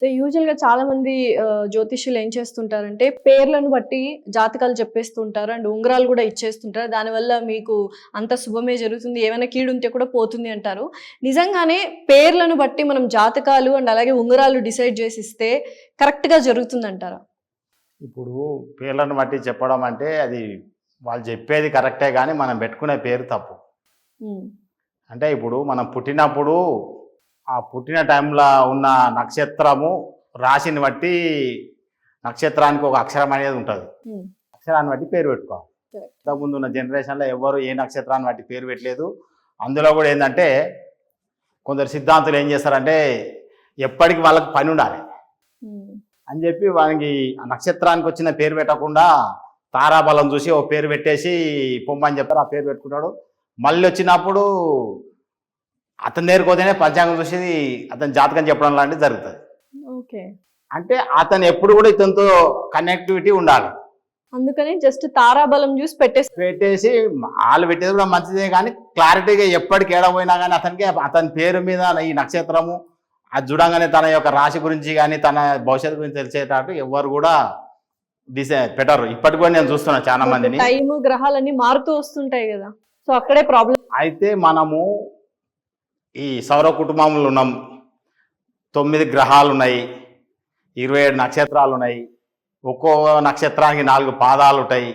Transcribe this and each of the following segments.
యూజువల్‌గా చాలామంది జ్యోతిష్యులు ఏం చేస్తుంటారంటే, పేర్లను బట్టి జాతకాలు చెప్పేస్తుంటారు. అండ్ ఉంగరాలు గూడా ఇచ్చేస్తుంటారు. దానివల్ల మీకు అంతా శుభమే జరుగుతుంది. ఏమైనా కీడుంటే కూడా పోతుంది అంటారు. నిజంగానే పేర్లను బట్టి మనం జాతకాలు అండ్ అలాగే ఉంగరాలు డిసైడ్ జేసిస్తే కరెక్ట్‌గా జరుగుతుందంటారా? ఇప్పుడు పేర్లను బట్టి చెప్పడం అంటే అది వాళ్ళు చెప్పేది కరెక్టే గానీ, మనం పెట్టుకునే పేరు తప్పు. హ్మ్. అంటే ఇప్పుడు మనం పుట్టినప్పుడు, ఆ పుట్టిన టైంలో ఉన్న నక్షత్రము, రాశిని బట్టి నక్షత్రానికి ఒక అక్షరం అనేది ఉంటది. హ్మ్. అక్షరాన్ని బట్టి పేరు పెట్టుకోవాలి. కరెక్ట్. ఇంతకుముందు ఉన్న జనరేషన్‌లో ఎవ్వరు ఏ నక్షత్రాన్ని బట్టి పేరు పెట్టలేదు. అందులో కూడా ఏందంటే, కొందరు సిద్ధాంతులు ఏం చేస్తారంటే, ఎప్పటికి వాళ్ళకి పని ఉండాలి హ్మ్. అని చెప్పి వానికి ఆ నక్షత్రానికి వచ్చిన పేరు పెట్టకుండా తారాబలం చూసి ఓ పేరు పెట్టేసి పొమ్మని చెప్పారు. ఆ పేరు పెట్టుకుంటాడు. మళ్ళీ వచ్చినప్పుడు అతని దగ్గరికి పోతేనే పంచాంగం చూసి అతని జాతకం చెప్పడం లాంటిది జరుగుతుంది. ఓకే. అంటే అతను ఎప్పుడు కూడా ఇతనితో కనెక్టివిటీ ఉండాలి. అందుకని జస్ట్ తారాబలం జూసి పెట్టేసి వాళ్ళు పెట్టేది కూడా మంచిదే, కానీ క్లారిటీగా ఎప్పటికి ఏడ పోయినా కానీ అతనికి అతని పేరు మీద ఈ నక్షత్రము అది చూడంగానే తన యొక్క రాశి గురించి కానీ తన భవిష్యత్తు గురించి తెలిసేటట్టు ఎవరు కూడా పెట్టరు. ఇప్పటికి కూడా నేను చూస్తున్నా చాలా మందిని. టైము, గ్రహాలన్నీ మారుతూ వస్తుంటాయి గదా! సో, అక్కడే ప్రాబ్లమ్. అయితే మనము ఈ సౌర కుటుంబంలో ఉన్నాం. 9 గ్రహాలు ఉన్నాయి, 27 నక్షత్రాలు ఉన్నాయి, ఒక్కో నక్షత్రానికి 4 పాదాలు ఉంటాయి,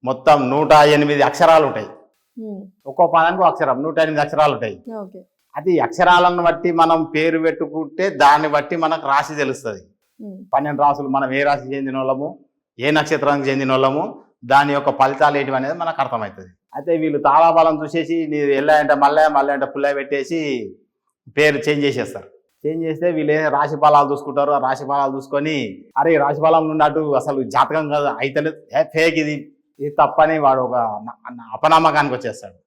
మొత్తం 108 అక్షరాలు ఉంటాయి. హ్మ్. ఒక్కో పాదానికి ఒక అక్షరం, 108 అక్షరాలు ఉంటాయి. ఓకే. అది అక్షరాలను బట్టి మనం పేరు పెట్టుకుంటే దాన్ని బట్టి మనకు రాశి తెలుస్తుంది. హ్మ్. 12 రాసులు, మనం ఏ రాశికి చెందిన వాళ్ళము, ఏ నక్షత్రానికి చెందిన వాళ్ళము, దాని యొక్క ఫలితాలు ఏంటివి అనేది మనకు అర్థమవుతుంది. అయితే వీళ్ళు తాళాబలం చూసేసి నీది ఎల్లంటే మళ్ళీ అంటే పుల్ల పెట్టేసి పేరు చేంజ్ చేసేస్తారు. చేంజ్ చేస్తే వీళ్ళు రాశి ఫలాలు చూసుకుంటారు. ఆ రాశి ఫలాలు చూసుకొని అరే రాశి ఫలం ఉన్నట్టు అసలు జాతకం కాదు అయితే ఫేక్ ఇది తప్పని వాడు ఒక అపనమ్మకానికి వచ్చేస్తాడు.